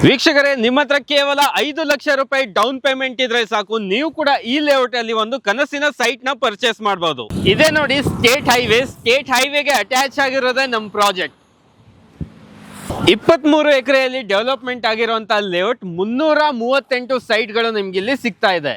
ವೀಕ್ಷಕರೇ, ನಿಮ್ಮ ಹತ್ರ ಕೇವಲ 5 ಲಕ್ಷ ರೂಪಾಯಿ ಡೌನ್ ಪೇಮೆಂಟ್ ಇದ್ರೆ ಸಾಕು, ನೀವು ಕೂಡ ಈ ಲೇಔಟ್ ಅಲ್ಲಿ ಒಂದು ಕನಸಿನ ಸೈಟ್ ನ ಪರ್ಚೇಸ್ ಮಾಡಬಹುದು. ಇದೇ ನೋಡಿ ಸ್ಟೇಟ್ ಹೈವೇಗೆ ಅಟ್ಯಾಚ್ ಆಗಿರೋದೇ ನಮ್ಮ ಪ್ರಾಜೆಕ್ಟ್. 23 ಎಕರೆಯಲ್ಲಿ ಡೆವಲಪ್ಮೆಂಟ್ ಆಗಿರುವಂತಹ ಲೇಔಟ್ 338 ಸೈಟ್ಗಳು ನಿಮ್ಗೆ ಇಲ್ಲಿ ಸಿಗ್ತಾ ಇದೆ.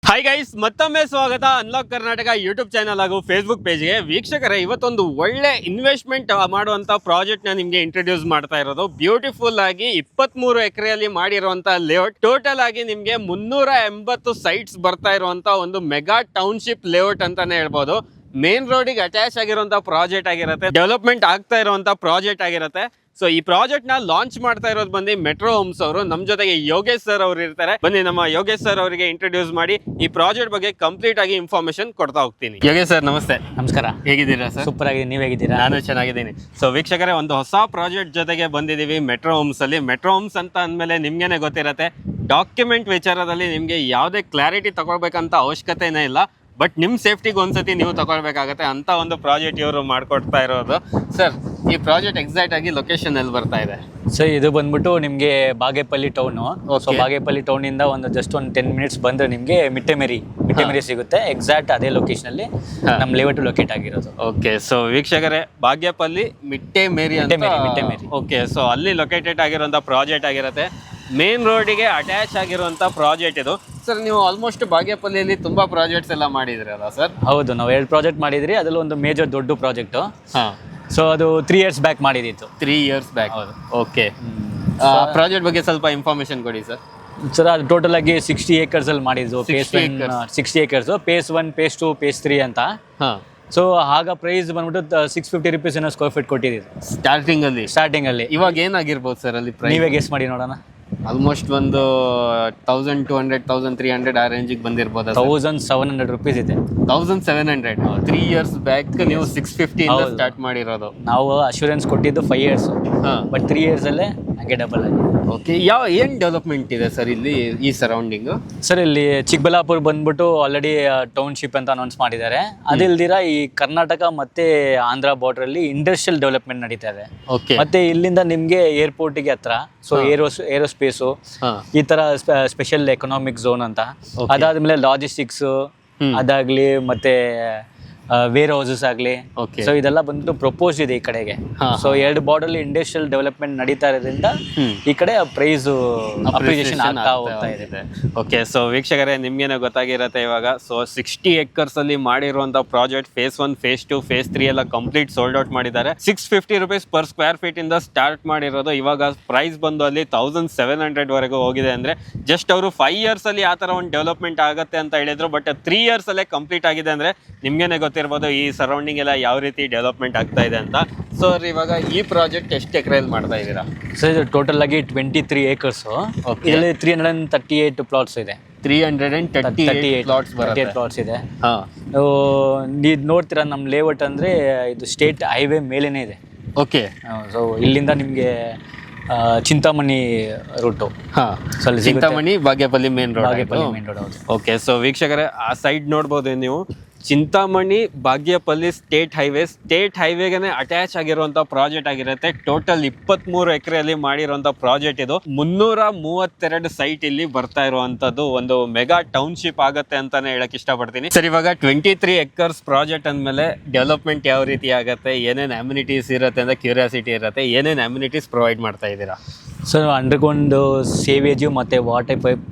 ಹಾಯ್ ಗೈಸ್, ಮತ್ತೊಮ್ಮೆ ಸ್ವಾಗತ ಅನ್ಲಾಕ್ ಕರ್ನಾಟಕ ಯೂಟ್ಯೂಬ್ ಚಾನಲ್ ಹಾಗೂ ಫೇಸ್ಬುಕ್ ಪೇಜ್ಗೆ. ವೀಕ್ಷಕರೇ, ಇವತ್ತೊಂದು ಒಳ್ಳೆ ಇನ್ವೆಸ್ಟ್ಮೆಂಟ್ ಮಾಡುವಂಥ ಪ್ರಾಜೆಕ್ಟ್ನ ನಿಮಗೆ ಇಂಟ್ರೊಡ್ಯೂಸ್ ಮಾಡ್ತಾ ಇರೋದು. ಬ್ಯೂಟಿಫುಲ್ ಆಗಿ 23 ಎಕರೆಯಲ್ಲಿ ಮಾಡಿರುವಂಥ ಲೇಔಟ್. ಟೋಟಲ್ ಆಗಿ ನಿಮಗೆ 380 ಸೈಟ್ಸ್ ಬರ್ತಾ ಇರುವಂಥ ಒಂದು ಮೆಗಾ ಟೌನ್ಶಿಪ್ ಲೇಔಟ್ ಅಂತಾನೆ ಹೇಳ್ಬೋದು. ಮೇನ್ ರೋಡಿಗೆ ಅಟ್ಯಾಚ್ ಆಗಿರುವಂಥ ಪ್ರಾಜೆಕ್ಟ್ ಆಗಿರುತ್ತೆ, ಡೆವಲಪ್ಮೆಂಟ್ ಆಗ್ತಾ ಇರುವಂಥ ಪ್ರಾಜೆಕ್ಟ್ ಆಗಿರುತ್ತೆ. ಸೊ ಈ ಪ್ರಾಜೆಕ್ಟ್ ನ ಲಾಂಚ್ ಮಾಡ್ತಾ ಇರೋದು ಬಂದು ಮೆಟ್ರೋ ಹೋಮ್ಸ್ ಅವರು. ನಮ್ಮ ಜೊತೆಗೆ ಯೋಗೇಶ್ ಸರ್ ಅವರು ಇರ್ತಾರೆ. ಬನ್ನಿ ನಮ್ಮ ಯೋಗೇಶ್ ಸರ್ ಅವರಿಗೆ ಇಂಟ್ರೊಡ್ಯೂಸ್ ಮಾಡಿ ಈ ಪ್ರಾಜೆಕ್ಟ್ ಬಗ್ಗೆ ಕಂಪ್ಲೀಟ್ ಆಗಿ ಇನ್ಫಾರ್ಮೇಶನ್ ಕೊಡ್ತಾ ಹೋಗ್ತೀನಿ. ಯೋಗೇಶ್ ಸರ್, ನಮಸ್ತೆ. ನಮಸ್ಕಾರ. ಹೇಗಿದ್ದೀರಾ ಸರ್? ಸೂಪರ್ ಆಗಿ, ನೀವು ಹೇಗಿದ್ದೀರಾ? ನಾನು ಚೆನ್ನಾಗಿದ್ದೀನಿ. ಸೊ ವೀಕ್ಷಕರೇ, ಒಂದು ಹೊಸ ಪ್ರಾಜೆಕ್ಟ್ ಜೊತೆಗೆ ಬಂದಿದ್ದೀವಿ ಮೆಟ್ರೋ ಹೋಮ್ಸ್ ಅಲ್ಲಿ. ಮೆಟ್ರೋ ಹೋಮ್ಸ್ ಅಂತ ಅಂದಮೇಲೆ ನಿಮ್ಗೇನೆ ಗೊತ್ತಿರತ್ತೆ, ಡಾಕ್ಯುಮೆಂಟ್ ವಿಚಾರದಲ್ಲಿ ನಿಮಗೆ ಯಾವುದೇ ಕ್ಲಾರಿಟಿ ತಗೊಳ್ಬೇಕಂತ ಅವಶ್ಯಕತೆನೇ ಇಲ್ಲ. ಬಟ್ ನಿಮ್ಮ ಸೇಫ್ಟಿಗೆ ಒಂದ್ಸತಿ ನೀವು ತಗೊಳ್ಬೇಕಾಗತ್ತೆ ಅಂತ ಒಂದು ಪ್ರಾಜೆಕ್ಟ್ ಇವರು ಮಾಡ್ಕೊಡ್ತಾ ಇರೋದು. ಸರ್, ಈ ಪ್ರಾಜೆಕ್ಟ್ ಎಕ್ಸಾಕ್ಟ್ ಆಗಿ ಲೊಕೇಶನ್ ಎಲ್ಲಿ ಬರ್ತಾ ಇದೆ? ಸರ್, ಇದು ಬಂದ್ಬಿಟ್ಟು ನಿಮಗೆ Bagepalli town. So Bagepalli town ಇಂದ ಒಂದು ಜಸ್ಟ್ ಒಂದು 10 ಮಿನಿಟ್ಸ್ ಬಂದ್ರೆ ನಿಮಗೆ ಮಿಟ್ಟೆಮೇರಿ ಸಿಗುತ್ತೆ. ಎಕ್ಸಾಕ್ಟ್ ಅದೇ ಲೊಕೇಶನ್ ಅಲ್ಲಿ ನಮ್ಮ ಲೇಔಟ್ ಲೊಕೇಟ್ ಆಗಿರೋದು. ಓಕೆ, ಸೊ ವೀಕ್ಷಕರೇ, ಬಾಗೇಪಲ್ಲಿ ಮಿಟ್ಟೆಮೇರಿ. ಓಕೆ, ಸೊ ಅಲ್ಲಿ ಲೊಕೇಟೆಡ್ ಆಗಿರುವಂತ ಪ್ರಾಜೆಕ್ಟ್ ಆಗಿರುತ್ತೆ. ಮೇನ್ ರೋಡಿಗೆ ಅಟ್ಯಾಚ್ ಆಗಿರುವಂತ ಪ್ರಾಜೆಕ್ಟ್ ಇದು. ಸರ್, ನೀವು ಆಲ್ಮೋಸ್ಟ್ ಬಾಗೇಪಲ್ಲಿಯಲ್ಲಿ ತುಂಬಾ ಪ್ರಾಜೆಕ್ಟ್ಸ್ ಎಲ್ಲ ಮಾಡಿದ್ರಲ್ಲ ಸರ್? ಹೌದು, ನಾವು 2 ಪ್ರಾಜೆಕ್ಟ್ ಮಾಡಿದ್ರಿ. ಅದ್ರಲ್ಲಿ ಒಂದು ಮೇಜರ್ ದೊಡ್ಡ ಪ್ರಾಜೆಕ್ಟ್. ಸೊ ಅದು 3 years ಬ್ಯಾಕ್ ಮಾಡಿದಿತ್ತು. 3 years ಬ್ಯಾಕ್. ಓಕೆ, ಪ್ರಾಜೆಕ್ಟ್ ಬಗ್ಗೆ ಸ್ವಲ್ಪ ಇನ್ಫಾರ್ಮೇಶನ್ ಕೊಡಿ ಸರ್. ಸರ್, ಅದು ಟೋಟಲ್ ಆಗಿ 60 acres ಅಲ್ಲಿ ಮಾಡಿದ್ದು. 60 acres, phase 1, phase 2, phase 3 ಅಂತ. ಸೊ ಆಗ ಪ್ರೈಸ್ ಬಂದ್ಬಿಟ್ಟು 650 rupees ಏನೋ ಸ್ಕ್ವೇರ್ ಫೀಟ್ ಕೊಟ್ಟಿದ್ದೀವಿ ಸ್ಟಾರ್ಟಿಂಗ್ ಅಲ್ಲಿ. ಇವಾಗ ಏನಾಗಿರ್ಬೋದು ಸರ್ ಅಲ್ಲಿ ಪ್ರೈಸ್? ನೀವೇ ಗೆಸ್ ಮಾಡಿ ನೋಡೋಣ. ಆಲ್ಮೋಸ್ಟ್ ಒಂದು 1200 1300 ಆ ರೇಂಜಿಗೆ ಬಂದಿರ್ಬೋದು. 1700 rupees ಇದೆ. 1700. 3 years ಬ್ಯಾಕ್ ನೀವು 650 ಇಂದ ಸ್ಟಾರ್ಟ್ ಮಾಡಿರೋದು. ನಾವು ಅಶ್ಯೂರೆನ್ಸ್ ಕೊಟ್ಟಿದ್ದು 5 years, ಬಟ್ 3 years ಅಲ್ಲೇ ಹಂಗೆ ಡಬಲ್ ಆಗಿ. ಓಕೆ, ಏನು ಡೆವಲಪ್ಮೆಂಟ್ ಇದೆ ಸರ್ ಇಲ್ಲಿ ಈ ಸರೌಂಡಿಂಗ್? ಸರ್, ಇಲ್ಲಿ ಚಿಕ್ಕಬಳ್ಳಾಪುರ ಬಂದ್ಬಿಟ್ಟು ಆಲ್ರೆಡಿ ಟೌನ್ಶಿಪ್ ಅಂತ ಅನೌನ್ಸ್ ಮಾಡಿದ್ದಾರೆ. ಅದಿಲ್ದಿರ ಈ ಕರ್ನಾಟಕ ಮತ್ತೆ ಆಂಧ್ರ ಬಾರ್ಡರ್ ಅಲ್ಲಿ ಇಂಡಸ್ಟ್ರಿಯಲ್ ಡೆವಲಪ್ಮೆಂಟ್ ನಡೀತಾ ಇದೆ. ಮತ್ತೆ ಇಲ್ಲಿಂದ ನಿಮ್ಗೆ ಏರ್ಪೋರ್ಟಿಗೆ ಹತ್ರ, ಸೊ ಏರೋಸ್ಪೇಸು, ಈ ತರ ಸ್ಪೆಷಲ್ ಎಕನಾಮಿಕ್ ಝೋನ್ ಅಂತ. ಅದಾದ್ಮೇಲೆ ಲಾಜಿಸ್ಟಿಕ್ಸ್ ಅದಾಗ್ಲಿ, ಮತ್ತೆ ವೇರ್ ಹೌಸಸ್ ಆಗಲಿ. ಸೊ ಇದೆಲ್ಲ ಬಂದು ಪ್ರಪೋಸ್ ಇದೆ ಈ ಕಡೆಗೆ. ಸೊ 2 ಬಾರ್ಡರ್ ಇಂಡಸ್ಟ್ರಿಯಲ್ ಡೆವಲಪ್ಮೆಂಟ್ ನಡೀತಾ ಇರೋದ್ರಿಂದ ಈ ಕಡೆ ಪ್ರೈಸ್ ಅಪ್ರಿಸಿಯೇಷನ್ ಆಗ್ತಾ ಹೋಗ್ತಾ ಇದೆ. ಓಕೆ, ಸೊ ವೀಕ್ಷಕರೇ, ನಿಮ್ಗೇನೋ ಗೊತ್ತಾಗಿರತ್ತೆ ಇವಾಗ. ಸೊ 60 acres ಅಲ್ಲಿ ಮಾಡಿರುವಂತ ಪ್ರಾಜೆಕ್ಟ್ phase 1, phase 2, phase 3 ಎಲ್ಲ ಕಂಪ್ಲೀಟ್ ಸೋಲ್ಡ್ ಔಟ್ ಮಾಡಿದ್ದಾರೆ. 650 rupees ಪರ್ ಸ್ಕ್ವೇರ್ ಫೀಟ್ ಇಂದ ಸ್ಟಾರ್ಟ್ ಮಾಡಿರೋದು. ಇವಾಗ ಪ್ರೈಸ್ ಬಂದು ಅಲ್ಲಿ 1700 ವರೆಗೂ ಹೋಗಿದೆ. ಅಂದ್ರೆ ಜಸ್ಟ್ ಅವರು 5 years ಅಲ್ಲಿ ಆ ತರ ಒಂದು ಡೆವಲಪ್ಮೆಂಟ್ ಆಗುತ್ತೆ ಅಂತ ಹೇಳಿದ್ರು. ಬಟ್ 3 years ಅಲ್ಲೇ ಕಂಪ್ಲೀಟ್ ಆಗಿದೆ. ಅಂದ್ರೆ ನಿಮ್ಗೇನೆ ಗೊತ್ತಿರ್ಬೋದು ಈ ಸರೌಂಡಿಂಗ್ ಎಲ್ಲ ಯಾವ ರೀತಿ ಡೆವಲಪ್ಮೆಂಟ್ ಆಗ್ತಾ ಇದೆ ಅಂತ. ಸೊ ಇವಾಗ ಈ ಪ್ರಾಜೆಕ್ಟ್ ಎಷ್ಟು ಎಕರೆಯಲ್ಲಿ ಮಾಡ್ತಾ ಇದ್ದೀರಾ? ಸೊ ಇದು ಟೋಟಲ್ ಆಗಿ 23 acres. ಇದರಲ್ಲಿ 338 ಪ್ಲಾಟ್ಸ್ ಇದೆ. 338 ಪ್ಲಾಟ್ಸ್ ಇದೆ. ನೀವು ನೋಡ್ತೀರಾ, ನಮ್ಮ ಲೇಔಟ್ ಅಂದ್ರೆ ಇದು ಸ್ಟೇಟ್ ಹೈವೇ ಮೇಲೇನೆ ಇದೆ. ಓಕೆ, ಸೊ ಇಲ್ಲಿಂದ ನಿಮಗೆ Chintamani route. Chintamani Bagepalli main road. ಹೌದು. ಓಕೆ, ಸೊ ವೀಕ್ಷಕರೇ, ಆ ಸೈಡ್ ನೋಡ್ಬೋದು ನೀವು. ಚಿಂತಾಮಣಿ ಬಾಗೇಪಲ್ಲಿ ಸ್ಟೇಟ್ ಹೈವೇಗೆ ಅಟ್ಯಾಚ್ ಆಗಿರುವಂತ ಪ್ರಾಜೆಕ್ಟ್ ಆಗಿರುತ್ತೆ. ಟೋಟಲ್ 23 ಎಕರೆಯಲ್ಲಿ ಮಾಡಿರುವಂತ ಪ್ರಾಜೆಕ್ಟ್ ಇದು. 332 ಸೈಟ್ ಇಲ್ಲಿ ಬರ್ತಾ ಇರುವಂತದ್ದು ಒಂದು ಮೆಗಾ ಟೌನ್ಶಿಪ್ ಆಗತ್ತೆ ಅಂತಾನೆ ಹೇಳಕ್ ಇಷ್ಟಪಡ್ತೀನಿ. ಸರ್, ಇವಾಗ 23 acres ಪ್ರಾಜೆಕ್ಟ್ ಅಂದ್ಮೇಲೆ ಡೆವಲಪ್ಮೆಂಟ್ ಯಾವ ರೀತಿ ಆಗತ್ತೆ, ಏನೇನ್ ಅಮ್ಯುನಿಟೀಸ್ ಇರುತ್ತೆ ಅಂತ ಕ್ಯೂರಿಯಾಸಿಟಿ ಇರುತ್ತೆ. ಏನೇನ್ ಅಮ್ಯುನಿಟೀಸ್ ಪ್ರೊವೈಡ್ ಮಾಡ್ತಾ ಇದ್ದೀರಾ? ಸರ್, ಅಂಡರ್ಗ್ರೌಂಡ್ ಸೇವೇಜು ಮತ್ತೆ water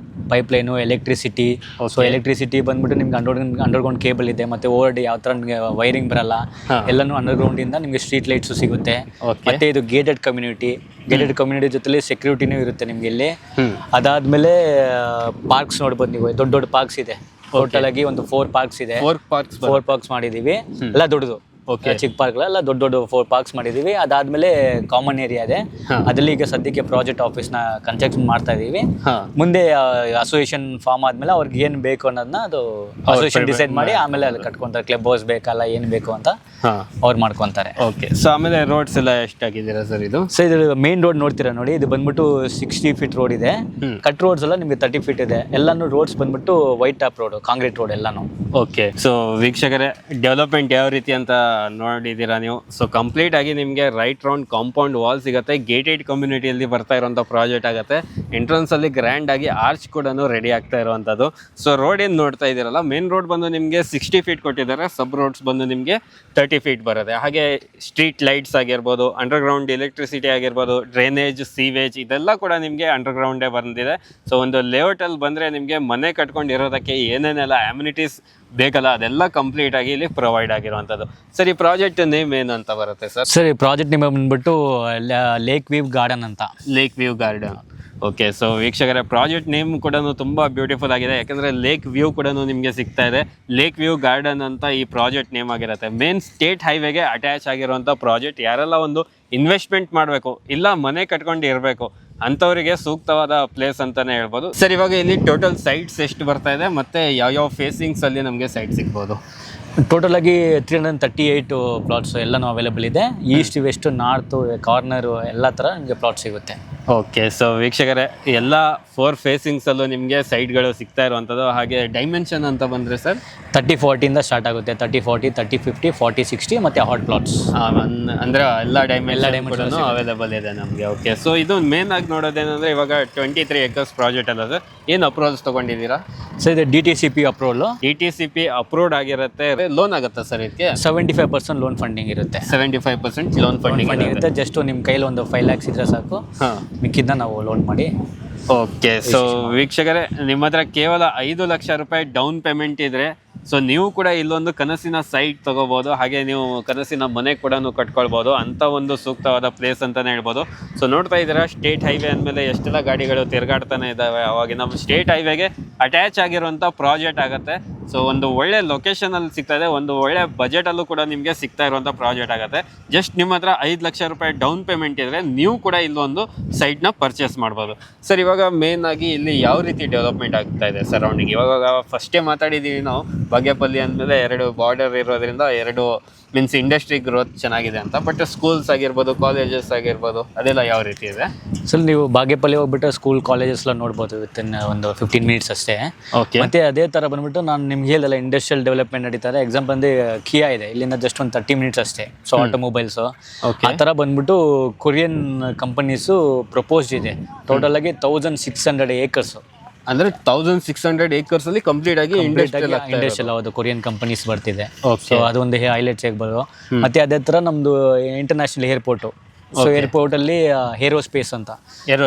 pipeline, electricity. So electricity ಬಂದ್ಬಿಟ್ಟು ನಿಮ್ಗೆ ಅಂಡರ್ಗ್ರೌಂಡ್ ಕೇಬಲ್ ಇದೆ. ಮತ್ತೆ ಓವರ್ಡ್ ಯಾವ ತರ ನಿಮಗೆ ವೈರಿಂಗ್ ಬರಲ್ಲ, ಎಲ್ಲಾನು ಅಂಡರ್ಗ್ರೌಂಡ್ ಇಂದ ನಿಮಗೆ ಸ್ಟ್ರೀಟ್ ಲೈಟ್ಸ್ ಸಿಗುತ್ತೆ. ಮತ್ತೆ ಇದು ಗೇಟೆಡ್ ಕಮ್ಯುನಿಟಿ ಜೊತೆಲಿ ಸೆಕ್ಯೂರಿಟಿನೂ ಇರುತ್ತೆ ನಿಮ್ಗೆ ಇಲ್ಲಿ. ಅದಾದ್ಮೇಲೆ ಪಾರ್ಕ್ಸ್ ನೋಡ್ಬೋದು ನೀವು. ದೊಡ್ಡ ಪಾರ್ಕ್ಸ್ ಇದೆ. ಟೋಟಲ್ ಆಗಿ ಒಂದು 4 ಪಾರ್ಕ್ಸ್ ಇದೆ. 4 ಪಾರ್ಕ್ಸ್ ಮಾಡಿದೀವಿ. ಎಲ್ಲ ದೊಡ್ಡದು. ಚಿಕ್ಕ ಪಾರ್ಕ್ಗಳೆಲ್ಲ ದೊಡ್ಡ ದೊಡ್ಡ 4 ಪಾರ್ಕ್ಸ್ ಮಾಡಿದೀವಿ. ಅದಾದ್ಮೇಲೆ ಕಾಮನ್ ಏರಿಯಾ ಇದೆ, ಅದ್ರಲ್ಲಿ ಈಗ ಸದ್ಯಕ್ಕೆ ಪ್ರಾಜೆಕ್ಟ್ ಆಫೀಸ್ ನ ಕನ್ಸ್ಟ್ರಕ್ಷನ್ ಮಾಡ್ತಾ ಇದೀವಿ. ಮುಂದೆ ಅಸೋಸಿಯೇಷನ್ ಫಾರ್ಮ್ ಆದ್ಮೇಲೆ ಅವ್ರಿಗೆ ಏನ್ ಬೇಕು ಅನ್ನೋದನ್ನ ಅದು ಅಸೋಸಿಯೇಷನ್ ಡಿಸೈಡ್ ಮಾಡಿ ಆಮೇಲೆ ಅಲ್ಲಿ ಕಟ್ಕೊಂತಾರೆ. ಕ್ಲಬ್ ಹೌಸ್ ಬೇಕಲ್ಲ ಏನ್ ಬೇಕು ಅಂತ ಅವ್ರು ಮಾಡ್ಕೊಂತಾರೆ. ಓಕೆ, ಸೊ ಆಮೇಲೆ ರೋಡ್ಸ್ ಎಲ್ಲ ಎಷ್ಟಾಗಿದ್ದೀರಾ ಸರ್ ಇದು? ಸೊ ಇದು ಮೇನ್ ರೋಡ್ ನೋಡ್ತೀರಾ ನೋಡಿ, ಇದು ಬಂದ್ಬಿಟ್ಟು 60 ಫೀಟ್ ರೋಡ್ ಇದೆ. ಕಟ್ ರೋಡ್ಸ್ ಎಲ್ಲ ನಿಮಗೆ 30 ಫೀಟ್ ಇದೆ. ಎಲ್ಲಾನು ರೋಡ್ಸ್ ಬಂದ್ಬಿಟ್ಟು white top road, concrete road ಎಲ್ಲಾನು. ಓಕೆ, ಸೊ ವೀಕ್ಷಕರೇ, ಡೆವಲಪ್ಮೆಂಟ್ ಯಾವ ರೀತಿ ಅಂತ ನೋಡಿದ್ದೀರಾ ನೀವು. ಸೊ ಕಂಪ್ಲೀಟ್ ಆಗಿ ನಿಮಗೆ ರೈಟ್ ರೌಂಡ್ ಕಾಂಪೌಂಡ್ ವಾಲ್ ಸಿಗುತ್ತೆ. ಗೇಟೆಡ್ ಕಮ್ಯುನಿಟಿಯಲ್ಲಿ ಬರ್ತಾ ಇರುವಂಥ ಪ್ರಾಜೆಕ್ಟ್ ಆಗುತ್ತೆ. ಎಂಟ್ರೆನ್ಸ್ ಅಲ್ಲಿ ಗ್ರ್ಯಾಂಡ್ ಆಗಿ ಆರ್ಚ್ ಕೂಡ ರೆಡಿ ಆಗ್ತಾ ಇರುವಂಥದ್ದು. ಸೊ ರೋಡ್ ಏನು ನೋಡ್ತಾ ಇದ್ದೀರಲ್ಲ, ಮೇನ್ ರೋಡ್ ಬಂದು ನಿಮಗೆ 60 ಫೀಟ್ ಕೊಟ್ಟಿದ್ದಾರೆ. ಸಬ್ ರೋಡ್ಸ್ ಬಂದು ನಿಮಗೆ 30 ಫೀಟ್ ಬರುತ್ತೆ. ಹಾಗೆ ಸ್ಟ್ರೀಟ್ ಲೈಟ್ಸ್ ಆಗಿರ್ಬೋದು, ಅಂಡರ್ಗ್ರೌಂಡ್ ಎಲೆಕ್ಟ್ರಿಸಿಟಿ ಆಗಿರ್ಬೋದು, ಡ್ರೈನೇಜ್, ಸೀವೇಜ್ ಇದೆಲ್ಲ ಕೂಡ ನಿಮಗೆ ಅಂಡರ್ಗ್ರೌಂಡೇ ಬಂದಿದೆ. ಸೊ ಒಂದು ಲೇಔಟಲ್ಲಿ ಬಂದರೆ ನಿಮಗೆ ಮನೆ ಕಟ್ಕೊಂಡಿರೋದಕ್ಕೆ ಏನೇನೆಲ್ಲ ಅಮ್ಯುನಿಟೀಸ್ ಬೇಕಲ್ಲ ಅದೆಲ್ಲ ಕಂಪ್ಲೀಟ್ ಆಗಿ ಇಲ್ಲಿ ಪ್ರೊವೈಡ್ ಆಗಿರುವಂಥದ್ದು. ಸರ್, ಈ ಪ್ರಾಜೆಕ್ಟ್ ನೇಮ್ ಏನು ಅಂತ ಬರುತ್ತೆ ಸರ್? ಸರ್, ಈ ಪ್ರಾಜೆಕ್ಟ್ ನೇಮ್ ಬಂದ್ಬಿಟ್ಟು ಲೇಕ್ ವ್ಯೂ ಗಾರ್ಡನ್ ಅಂತ. Lake view garden. Okay, so ವೀಕ್ಷಕರ, ಪ್ರಾಜೆಕ್ಟ್ ನೇಮ್ ಕೂಡ ತುಂಬ ಬ್ಯೂಟಿಫುಲ್ ಆಗಿದೆ. ಯಾಕಂದರೆ ಲೇಕ್ ವ್ಯೂ ಕೂಡ ನಿಮಗೆ ಸಿಗ್ತಾ ಇದೆ. ಲೇಕ್ ವ್ಯೂ ಗಾರ್ಡನ್ ಅಂತ ಈ ಪ್ರಾಜೆಕ್ಟ್ ನೇಮ್ ಆಗಿರುತ್ತೆ. ಮೇನ್ ಸ್ಟೇಟ್ ಹೈವೇಗೆ ಅಟ್ಯಾಚ್ ಆಗಿರುವಂಥ ಪ್ರಾಜೆಕ್ಟ್. ಯಾರೆಲ್ಲ ಒಂದು ಇನ್ವೆಸ್ಟ್ಮೆಂಟ್ ಮಾಡಬೇಕು ಇಲ್ಲ ಮನೆ ಕಟ್ಕೊಂಡು ಇರಬೇಕು ಅಂಥವರಿಗೆ ಸೂಕ್ತವಾದ ಪ್ಲೇಸ್ ಅಂತಲೇ ಹೇಳ್ಬೋದು. ಸರ್, ಇವಾಗ ಇಲ್ಲಿ ಟೋಟಲ್ ಸೈಟ್ಸ್ ಎಷ್ಟು ಬರ್ತಾ ಇದೆ ಮತ್ತು ಯಾವ್ಯಾವ ಫೇಸಿಂಗ್ಸ್ ಅಲ್ಲಿ ನಮಗೆ ಸೈಟ್ ಸಿಗ್ಬೋದು? ಟೋಟಲ್ ಆಗಿ 338 ಪ್ಲಾಟ್ಸ್ ಎಲ್ಲನೂ ಅವೈಲೇಬಲ್ ಇದೆ. ಈಸ್ಟ್, ವೆಸ್ಟ್, ನಾರ್ತ್, ಕಾರ್ನರು ಎಲ್ಲ ಥರ ನಿಮಗೆ ಪ್ಲಾಟ್ ಸಿಗುತ್ತೆ. ಓಕೆ, ಸೊ ವೀಕ್ಷಕರೇ, ಎಲ್ಲ 4 ಫೇಸಿಂಗ್ಸಲ್ಲೂ ನಿಮಗೆ ಸೈಟ್ಗಳು ಸಿಗ್ತಾ ಇರುವಂಥದ್ದು. ಹಾಗೆ ಡೈಮೆನ್ಷನ್ ಅಂತ ಬಂದರೆ ಸರ್ 30-40 ಇಂದ ಸ್ಟಾರ್ಟ್ ಆಗುತ್ತೆ. 30-40, 30-50, 40-60 ಮತ್ತು ಹಾಟ್ ಪ್ಲಾಟ್ಸ್ ಅಂದರೆ ಎಲ್ಲ ಡೈಮೆನ್ಷನ್ ಅವೈಲೇಬಲ್ ಇದೆ ನಮಗೆ. ಓಕೆ, ಸೊ ಇದು ಮೇನ್ ಆಗಿ ನೋಡೋದೇನೆಂದರೆ ಇವಾಗ 23 acres ಪ್ರಾಜೆಕ್ಟ್ ಅಲ್ಲ ಸರ್, ಏನು ಅಪ್ರೂವಲ್ಸ್ ತೊಗೊಂಡಿದ್ದೀರಾ? ಸೊ ಇದು DTCP ಅಪ್ರೂವಲ್. DTCP ಅಪ್ರೂವ್ಡ್ ಆಗಿರುತ್ತೆ. ಲೋನ್ ಆಗುತ್ತಾ ಸರ್ ಇದಕ್ಕೆ? 75% ಲೋನ್ ಫಂಡಿಂಗ್ ಇರುತ್ತೆ. 75% ಲೋನ್ ಫಂಡಿಂಗ್ ಇರುತ್ತೆ. ಜಸ್ಟ್ ನಿಮ್ಮ ಕೈಲಿ ಒಂದು 5 lakhs ಇದ್ರೆ ಸಾಕು, ಮಿಕ್ಕಿದ್ನ ನಾವು ಲೋನ್ ಮಾಡಿ. ಓಕೆ, ಸೊ ವೀಕ್ಷಕರೇ, ನಿಮ್ಮ ಹತ್ರ ಕೇವಲ 5 ಲಕ್ಷ ರೂಪಾಯಿ ಡೌನ್ ಪೇಮೆಂಟ್ ಇದ್ರೆ ಸೊ ನೀವು ಕೂಡ ಇಲ್ಲೊಂದು ಕನಸಿನ ಸೈಟ್ ತಗೋಬೋದು. ಹಾಗೆ ನೀವು ಕನಸಿನ ಮನೆ ಕೂಡ ಕಟ್ಕೊಳ್ಬೋದು. ಅಂಥ ಒಂದು ಸೂಕ್ತವಾದ ಪ್ಲೇಸ್ ಅಂತಲೇ ಹೇಳ್ಬೋದು. ಸೊ ನೋಡ್ತಾ ಇದ್ದೀರಾ, ಸ್ಟೇಟ್ ಹೈವೇ ಅಂದಮೇಲೆ ಎಷ್ಟೆಲ್ಲ ಗಾಡಿಗಳು ತಿರುಗಾಡ್ತಾನೆ ಇದ್ದಾವೆ. ಅವಾಗ ನಮ್ಮ ಸ್ಟೇಟ್ ಹೈವೇಗೆ ಅಟ್ಯಾಚ್ ಆಗಿರುವಂಥ ಪ್ರಾಜೆಕ್ಟ್ ಆಗುತ್ತೆ. ಸೊ ಒಂದು ಒಳ್ಳೆ ಲೊಕೇಶನಲ್ಲಿ ಸಿಗ್ತದೆ, ಒಂದು ಒಳ್ಳೆ ಬಜೆಟಲ್ಲೂ ಕೂಡ ನಿಮಗೆ ಸಿಗ್ತಾ ಇರುವಂಥ ಪ್ರಾಜೆಕ್ಟ್ ಆಗುತ್ತೆ. ಜಸ್ಟ್ ನಿಮ್ಮ ಹತ್ರ 5 ಲಕ್ಷ ರೂಪಾಯಿ ಡೌನ್ ಪೇಮೆಂಟ್ ಇದ್ದರೆ ನೀವು ಕೂಡ ಇಲ್ಲೊಂದು ಸೈಟ್ನ ಪರ್ಚೇಸ್ ಮಾಡ್ಬೋದು. ಸರ್, ಇವಾಗ ಮೇನ್ ಆಗಿ ಇಲ್ಲಿ ಯಾವ ರೀತಿ ಡೆವಲಪ್ಮೆಂಟ್ ಆಗ್ತಾ ಇದೆ ಸರೌಂಡಿಂಗ್? ಇವಾಗ ಫಸ್ಟೇ ಮಾತಾಡಿದ್ದೀವಿ ನಾವು, ಬಾಗೇಪಲ್ಲಿ ಅಂದಮೇಲೆ 2 ಬಾರ್ಡರ್ ಇರೋದ್ರಿಂದ 2 ಮೀನ್ಸ್ ಇಂಡಸ್ಟ್ರಿ ಗ್ರೋತ್ ಚೆನ್ನಾಗಿದೆ ಅಂತ. ಬಟ್ ಸ್ಕೂಲ್ಸ್ ಆಗಿರ್ಬೋದು, ಕಾಲೇಜಸ್ ಆಗಿರ್ಬೋದು, ಅದೆಲ್ಲ ಯಾವ ರೀತಿ ಇದೆ? ಸೊ ನೀವು ಬಾಗೇಪಲ್ಲಿ ಹೋಗ್ಬಿಟ್ಟು ಸ್ಕೂಲ್ ಕಾಲೇಜಸ್ ಎಲ್ಲ ನೋಡ್ಬೋದು ವಿತಿನ್ ಒಂದು 15 ಮಿನಿಟ್ಸ್ ಅಷ್ಟೇ. ಓಕೆ, ಮತ್ತೆ ಅದೇ ಥರ ಬಂದ್ಬಿಟ್ಟು ನಾನು ನಿಮ್ಗೆ ಹೇಳಿಲ್ಲ, ಇಂಡಸ್ಟ್ರಿಯಲ್ ಡೆವಲಪ್ಮೆಂಟ್ ನಡೀತಾರೆ. ಎಕ್ಸಾಂಪಲ್ ಅಂದರೆ ಕಿಯಾ ಇದೆ, ಇಲ್ಲಿಂದ ಜಸ್ಟ್ ಒಂದು 30 ಮಿನಿಟ್ಸ್ ಅಷ್ಟೇ. ಸೊ ಆಟೋಮೊಬೈಲ್ಸು ಆ ಥರ ಬಂದ್ಬಿಟ್ಟು ಕೊರಿಯನ್ ಕಂಪನೀಸು ಪ್ರಪೋಸ್ಡ್ ಇದೆ. ಟೋಟಲ್ ಆಗಿ 1600 acres. ಅಂದ್ರೆ 1600 acres ಅಲ್ಲಿ ಕಂಪ್ಲೀಟ್ ಆಗಿ ಇಂಡಸ್ಟ್ರಿಯಲ್ ಹೌದು, ಕೊರಿಯನ್ ಕಂಪನೀಸ್ ಬರ್ತಿದೆ. ಸೊ ಅದೊಂದು ಹೈಲೈಟ್ಸ್ ಆಗ್ಬೋದು. ಮತ್ತೆ ಅದೇ ತರ ನಮ್ದು ಇಂಟರ್ನ್ಯಾಷನಲ್ ಏರ್ಪೋರ್ಟ್. ಸೊ ಏರ್ಪೋರ್ಟ್ ಅಲ್ಲಿ ಏರೋಸ್ಪೇಸ್ ಅಂತ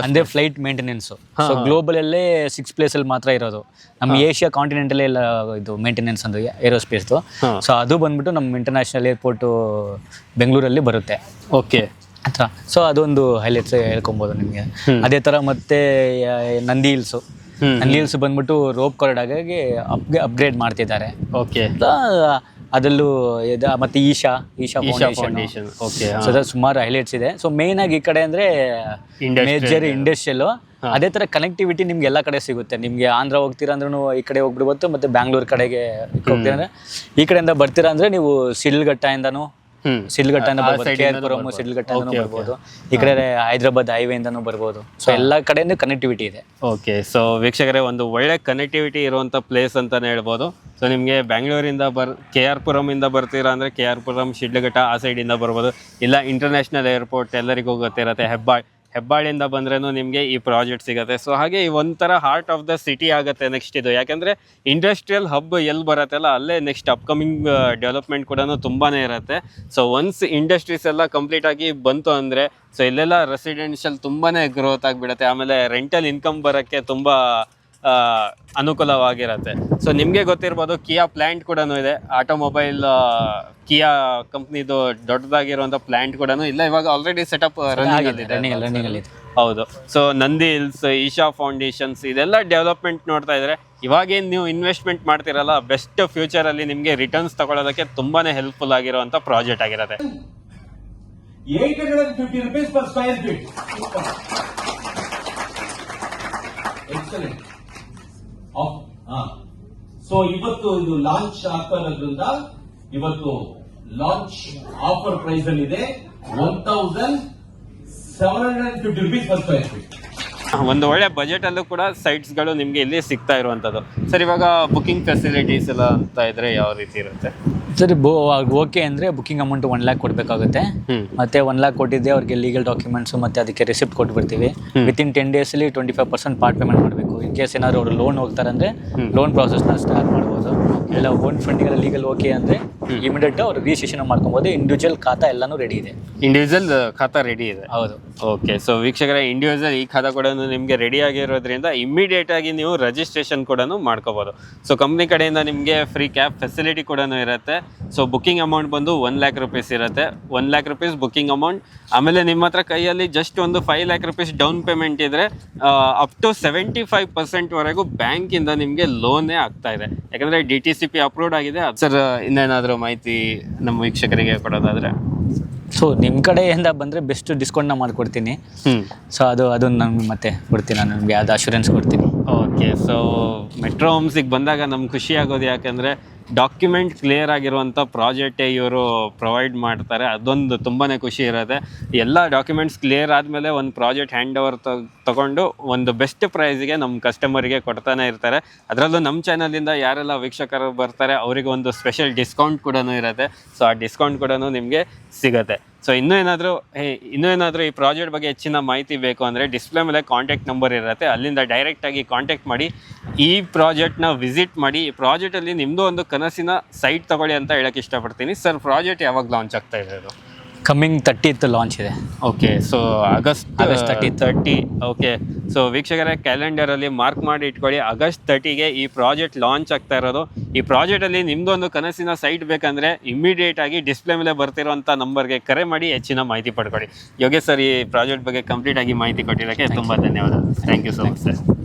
ಅಂದ್ರೆ ಫ್ಲೈಟ್ ಮೇಂಟೆನೆನ್ಸ್. ಸೊ ಗ್ಲೋಬಲ್ ಅಲ್ಲೇ 6 ಪ್ಲೇಸ್ ಅಲ್ಲಿ ಮಾತ್ರ ಇರೋದು. ನಮ್ಮ ಏಷ್ಯಾ ಕಾಂಟಿನೆಂಟ್ ಅಲ್ಲೇ ಎಲ್ಲ ಇದು ಮೇಂಟೆನೆನ್ಸ್ ಅಂದ್ರೆ ಏರೋಸ್ಪೇಸ್. ಸೊ ಅದು ಬಂದ್ಬಿಟ್ಟು ನಮ್ಮ ಇಂಟರ್ನ್ಯಾಷನಲ್ ಏರ್ಪೋರ್ಟ್ ಬೆಂಗಳೂರಲ್ಲಿ ಬರುತ್ತೆ. ಓಕೆ, ಹತ್ರ. ಸೊ ಅದೊಂದು ಹೈಲೈಟ್ಸ್ ಹೇಳ್ಕೊಬೋದು ನಿಮಗೆ. ಅದೇ ತರ ಮತ್ತೆ ನಂದಿ ಹಿಲ್ಸು. ನಂದಿ ಹಿಲ್ಸ್ ಬಂದ್ಬಿಟ್ಟು ರೋಪ್ ಕಾರಿಡಾರ್ ಆಗಿ ಅಪ್ಗ್ರೇಡ್ ಮಾಡ್ತಿದ್ದಾರೆ. ಓಕೆ, ಅದರಲ್ಲೂ ಮತ್ತೆ ಈಶಾ ಫೌಂಡೇಶನ್. ಓಕೆ, ಸೊ ಸುಮಾರು ಹೈಲೈಟ್ಸ್ ಇದೆ. ಸೊ ಮೇನ್ ಆಗಿ ಈ ಕಡೆ ಅಂದ್ರೆ ಮೇಜರ್ ಇಂಡಸ್ಟ್ರಿಯಲ್. ಅದೇ ತರ ಕನೆಕ್ಟಿವಿಟಿ ನಿಮ್ಗೆ ಎಲ್ಲ ಕಡೆ ಸಿಗುತ್ತೆ. ನಿಮ್ಗೆ ಆಂಧ್ರ ಹೋಗ್ತೀರಾ ಅಂದ್ರೂ ಈ ಕಡೆ ಹೋಗ್ಬಿಡ್ಬೋದು. ಮತ್ತೆ ಬ್ಯಾಂಗ್ಳೂರ್ ಕಡೆಗೆ ಹೋಗ್ತೀರಾ ಅಂದ್ರೆ ಈ ಕಡೆಯಿಂದ ಬರ್ತೀರಾ ಅಂದ್ರೆ ನೀವು ಸಿಡ್ಲಘಟ್ಟದಿಂದನೂ ಸಿಡ್ಲಘಟ್ಟದಿಂದ ಬರ್ಬೋದು, KRಪುರಂ ಸಿಡ್ಲಘಟ್ಟದಿಂದನೂ ಬರ್ಬೋದು. ಈ ಕಡೆ ಹೈದರಾಬಾದ್ ಹೈವೇಯಿಂದನೂ ಬರ್ಬೋದು. ಸೊ ಎಲ್ಲ ಕಡೆಯಿಂದ ಕನೆಕ್ಟಿವಿಟಿ ಇದೆ. ಓಕೆ, ಸೊ ವೀಕ್ಷಕರೇ, ಒಂದು ಒಳ್ಳೆ ಕನೆಕ್ಟಿವಿಟಿ ಇರುವಂಥ ಪ್ಲೇಸ್ ಅಂತಲೇ ಹೇಳ್ಬೋದು. ಸೊ ನಿಮಗೆ ಬ್ಯಾಂಗ್ಳೂರಿಂದ KRಪುರಂ ಇಂದ ಬರ್ತೀರಾ ಅಂದರೆ KRಪುರಂ, ಶಿಡ್ಲಘಟ್ಟ ಆ ಸೈಡಿಂದ ಬರ್ಬೋದು. ಇಲ್ಲ ಇಂಟರ್ನ್ಯಾಷನಲ್ ಏರ್ಪೋರ್ಟ್ ಎಲ್ಲರಿಗೂ ಗೊತ್ತಿರುತ್ತೆ, ಹೆಬ್ಬಾಳಿಂದ ಬಂದ್ರೂ ನಿಮಗೆ ಈ ಪ್ರಾಜೆಕ್ಟ್ ಸಿಗುತ್ತೆ. ಸೊ ಹಾಗೆ ಈ ಒಂಥರ ಹಾರ್ಟ್ ಆಫ್ ದ ಸಿಟಿ ಆಗುತ್ತೆ ನೆಕ್ಸ್ಟ್ ಇದು. ಯಾಕೆಂದರೆ ಇಂಡಸ್ಟ್ರಿಯಲ್ ಹಬ್ ಎಲ್ಲಿ ಬರುತ್ತಲ್ಲ ಅಲ್ಲೇ ನೆಕ್ಸ್ಟ್ ಅಪ್ಕಮಿಂಗ್ ಡೆವಲಪ್ಮೆಂಟ್ ಕೂಡ ತುಂಬಾ ಇರುತ್ತೆ. ಸೊ ಒನ್ಸ್ ಇಂಡಸ್ಟ್ರೀಸ್ ಎಲ್ಲ ಕಂಪ್ಲೀಟ್ ಆಗಿ ಬಂತು ಅಂದರೆ ಸೊ ಇಲ್ಲೆಲ್ಲ ರೆಸಿಡೆನ್ಷಿಯಲ್ ತುಂಬಾ ಗ್ರೋತ್ ಆಗಿಬಿಡುತ್ತೆ. ಆಮೇಲೆ ರೆಂಟಲ್ ಇನ್ಕಮ್ ಬರೋಕ್ಕೆ ತುಂಬ ಅನುಕೂಲವಾಗಿರುತ್ತೆ. ಸೊ ನಿಮಗೆ ಗೊತ್ತಿರ್ಬೋದು, ಕಿಯಾ ಪ್ಲ್ಯಾಂಟ್ ಕೂಡ ಇದೆ. ಆಟೋಮೊಬೈಲ್ ಕಿಯಾ ಕಂಪ್ನಿದು ದೊಡ್ಡದಾಗಿರುವಂಥ ಪ್ಲ್ಯಾಂಟ್ ಕೂಡ ಇಲ್ಲ, ಇವಾಗ ಆಲ್ರೆಡಿ ಸೆಟಪ್ ರನ್ನಿಂಗ್ ಅಲ್ಲಿ. ಹೌದು. So Nandi hills, Isha foundations ಇದೆಲ್ಲ ಡೆವಲಪ್ಮೆಂಟ್ ನೋಡ್ತಾ ಇದ್ರೆ ಇವಾಗೇನು ನೀವು ಇನ್ವೆಸ್ಟ್ಮೆಂಟ್ ಮಾಡ್ತಿರಲ್ಲ, ಬೆಸ್ಟ್ ಫ್ಯೂಚರ್ ಅಲ್ಲಿ ನಿಮಗೆ ರಿಟರ್ನ್ಸ್ ತಗೊಳ್ಳೋದಕ್ಕೆ ತುಂಬಾನೇ ಹೆಲ್ಪ್ಫುಲ್ ಆಗಿರುವಂತ ಪ್ರಾಜೆಕ್ಟ್ ಆಗಿರುತ್ತೆ. 850 rupees per square feet. Excellent. So ಇವತ್ತು ಇದು ಲಾಂಚ್ ಆಗ್ತಾ ಇರೋದ್ರಿಂದ ಇವತ್ತು ಲಾಂಚ್ ಆಫರ್ ಪ್ರೈಸ್ ಅಲ್ಲಿ ಇದೆ 1750 rupees per square feet. ಒಂದು ಒಳ್ಳೆ ಬಜೆಟ್ ಅಲ್ಲೂ ಕೂಡ ಸೈಟ್ಸ್ ಗಳು ನಿಮ್ಗೆ ಇಲ್ಲಿ ಸಿಗ್ತಾ ಇರುವಂತದ್ದು. ಸರ್, ಇವಾಗ ಬುಕಿಂಗ್ ಫೆಸಿಲಿಟೀಸ್ ಎಲ್ಲ ಅಂತ ಇದ್ರೆ ಯಾವ ರೀತಿ ಇರುತ್ತೆ? ಸರಿ, ಓಕೆ ಅಂದರೆ ಬುಕಿಂಗ್ ಅಮೌಂಟ್ 1 lakh ಕೊಡಬೇಕಾಗುತ್ತೆ. ಮತ್ತೆ 1 lakh ಕೊಟ್ಟಿದ್ದೆ ಅವ್ರಿಗೆ ಲೀಗಲ್ ಡಾಕ್ಯುಮೆಂಟ್ಸ್ ಮತ್ತೆ ಅದಕ್ಕೆ ರಿಸಿಪ್ಟ್ ಕೊಟ್ಬಿಡ್ತೀವಿ. ವಿತಿನ್ 10 days 25% ಪಾರ್ಟ್ ಪೇಮೆಂಟ್ ಮಾಡಬೇಕು. ಇನ್ ಕೇಸ್ ಏನಾದ್ರು ಅವರು ಲೋನ್ ಹೋಗ್ತಾರೆ ಅಂದರೆ ಲೋನ್ ಪ್ರಾಸೆಸ್ನ ಸ್ಟಾರ್ಟ್ ಮಾಡ್ಬೋದು. ಇಲ್ಲ ಓನ್ ಫಂಡಿಗೆಲ್ಲ ಲೀಗಲ್ ಓಕೆ ಅಂದರೆ ಇಮಿಡಿಯೇಟ್ ಅವ್ರು ರಿಜಿಸ್ಟ್ರೇಷನ್ ಮಾಡ್ಕೊಬೋದು. ಇಂಡಿವಿಜುವಲ್ ಖಾತಾ ಎಲ್ಲಾನು ರೆಡಿ ಇದೆ. ಇಂಡಿವಿಜುವಲ್ ಖಾತಾ ರೆಡಿ ಇದೆ. ಹೌದು. ಓಕೆ. ಸೊ ವೀಕ್ಷಕರ, ಇಂಡಿವಿಜುವಲ್ ಈ ಖಾತಾ ಕೂಡ ನಿಮಗೆ ರೆಡಿ ಆಗಿರೋದ್ರಿಂದ ಇಮಿಡಿಯೇಟ್ ಆಗಿ ನೀವು ರಿಜಿಸ್ಟ್ರೇಷನ್ ಕೂಡ ಮಾಡ್ಕೋಬಹುದು. ಸೊ ಕಂಪ್ನಿ ಕಡೆಯಿಂದ ನಿಮಗೆ ಫ್ರೀ ಕ್ಯಾಬ್ ಫೆಸಿಲಿಟಿ ಕೂಡ ಇರುತ್ತೆ. ಸೊ ಬುಕಿಂಗ್ ಅಮೌಂಟ್ ಬಂದು 1 lakh rupees ಇರುತ್ತೆ. 1 lakh rupees ಬುಕಿಂಗ್ ಅಮೌಂಟ್. ಆಮೇಲೆ ನಿಮ್ಮ ಹತ್ರ ಕೈಯಲ್ಲಿ ಜಸ್ಟ್ ಒಂದು 5 lakh rupees ಡೌನ್ ಪೇಮೆಂಟ್ ಇದ್ರೆ ಅಪ್ ಟು 75% ವರೆಗೂ ಬ್ಯಾಂಕಿಂದ ನಿಮಗೆ ಲೋನೇ ಆಗ್ತಾ ಇದೆ. ಯಾಕಂದ್ರೆ DTCP ಅಪ್ರೂವ್ಡ್ ಆಗಿದೆ. ಸರ್, ಇನ್ನೇನಾದರೂ ಮಾಹಿತಿ ನಮ್ಮ ವೀಕ್ಷಕರಿಗೆ ಕೊಡೋದಾದ್ರೆ? ಸೊ ನಿಮ್ಮ ಕಡೆಯಿಂದ ಬಂದರೆ ಬೆಸ್ಟ್ ಡಿಸ್ಕೌಂಟ್ನ ಮಾಡಿಕೊಡ್ತೀನಿ. ಸೊ ಅದು ನಮ್ಗೆ ಮತ್ತೆ ಕೊಡ್ತೀನಿ, ನಾನು ನಿಮಗೆ ಅದು ಅಶ್ಯೂರೆನ್ಸ್ ಕೊಡ್ತೀನಿ. ಓಕೆ. ಸೊ ಮೆಟ್ರೋ ಹೋಮ್ಸಿಗೆ ಬಂದಾಗ ನಮ್ಗೆ ಖುಷಿ ಆಗೋದು ಯಾಕಂದರೆ ಡಾಕ್ಯುಮೆಂಟ್ ಕ್ಲಿಯರ್ ಆಗಿರುವಂಥ ಪ್ರಾಜೆಕ್ಟೇ ಇವರು ಪ್ರೊವೈಡ್ ಮಾಡ್ತಾರೆ. ಅದೊಂದು ತುಂಬಾ ಖುಷಿ ಇರುತ್ತೆ. ಎಲ್ಲ ಡಾಕ್ಯುಮೆಂಟ್ಸ್ ಕ್ಲಿಯರ್ ಆದಮೇಲೆ ಒಂದು ಪ್ರಾಜೆಕ್ಟ್ ಹ್ಯಾಂಡ್ ಓವರ್ ತಗೊಂಡು ಒಂದು ಬೆಸ್ಟ್ ಪ್ರೈಸ್ಗೆ ನಮ್ಮ ಕಸ್ಟಮರಿಗೆ ಕೊಡ್ತಾನೆ ಇರ್ತಾರೆ. ಅದರಲ್ಲೂ ನಮ್ಮ ಚಾನಲಿಂದ ಯಾರೆಲ್ಲ ವೀಕ್ಷಕರು ಬರ್ತಾರೆ ಅವರಿಗೆ ಒಂದು ಸ್ಪೆಷಲ್ ಡಿಸ್ಕೌಂಟ್ ಕೂಡ ಇರುತ್ತೆ. ಸೊ ಆ ಡಿಸ್ಕೌಂಟ್ ಕೂಡ ನಿಮಗೆ ಸಿಗುತ್ತೆ. ಸೊ ಇನ್ನೂ ಏನಾದರೂ ಈ ಪ್ರಾಜೆಕ್ಟ್ ಬಗ್ಗೆ ಹೆಚ್ಚಿನ ಮಾಹಿತಿ ಬೇಕು ಅಂದರೆ ಡಿಸ್ಪ್ಲೇ ಮೇಲೆ ಕಾಂಟ್ಯಾಕ್ಟ್ ನಂಬರ್ ಇರುತ್ತೆ. ಅಲ್ಲಿಂದ ಡೈರೆಕ್ಟಾಗಿ ಕಾಂಟ್ಯಾಕ್ಟ್ ಮಾಡಿ ಈ ಪ್ರಾಜೆಕ್ಟ್ನ ವಿಸಿಟ್ ಮಾಡಿ. ಈ ಪ್ರಾಜೆಕ್ಟಲ್ಲಿ ನಿಮ್ಮದು ಒಂದು ಕನಸಿನ ಸೈಟ್ ತಗೊಳ್ಳಿ ಅಂತ ಹೇಳಕ್ಕೆ ಇಷ್ಟಪಡ್ತೀನಿ. ಸರ್, ಪ್ರಾಜೆಕ್ಟ್ ಯಾವಾಗ ಲಾಂಚ್ ಆಗ್ತಾ ಇದೆ? ಅದು ಕಮ್ಮಿಂಗ್ 30th ಲಾಂಚ್ ಇದೆ. Okay. So August 30. Okay. So ವೀಕ್ಷಕರೇ, ಕ್ಯಾಲೆಂಡರಲ್ಲಿ ಮಾರ್ಕ್ ಮಾಡಿ ಇಟ್ಕೊಳ್ಳಿ. ಆಗಸ್ಟ್ 30ಗೆ ಈ ಪ್ರಾಜೆಕ್ಟ್ ಲಾಂಚ್ ಆಗ್ತಾ ಇರೋದು. ಈ ಪ್ರಾಜೆಕ್ಟಲ್ಲಿ ನಿಮ್ಮದು ಒಂದು ಕನಸಿನ ಸೈಟ್ ಬೇಕಂದರೆ ಇಮಿಡಿಯೇಟ್ ಆಗಿ ಡಿಸ್ಪ್ಲೇ ಮೇಲೆ ಬರ್ತಿರೋಂಥ ನಂಬರ್ಗೆ ಕರೆ ಮಾಡಿ ಹೆಚ್ಚಿನ ಮಾಹಿತಿ ಪಡ್ಕೊಳ್ಳಿ. ಯೋಗೇಶ್ ಸರ್, ಈ ಪ್ರಾಜೆಕ್ಟ್ ಬಗ್ಗೆ ಕಂಪ್ಲೀಟ್ ಆಗಿ ಮಾಹಿತಿ ಕೊಟ್ಟಿದ್ದಕ್ಕೆ ತುಂಬ ಧನ್ಯವಾದ. Thank you so much sir.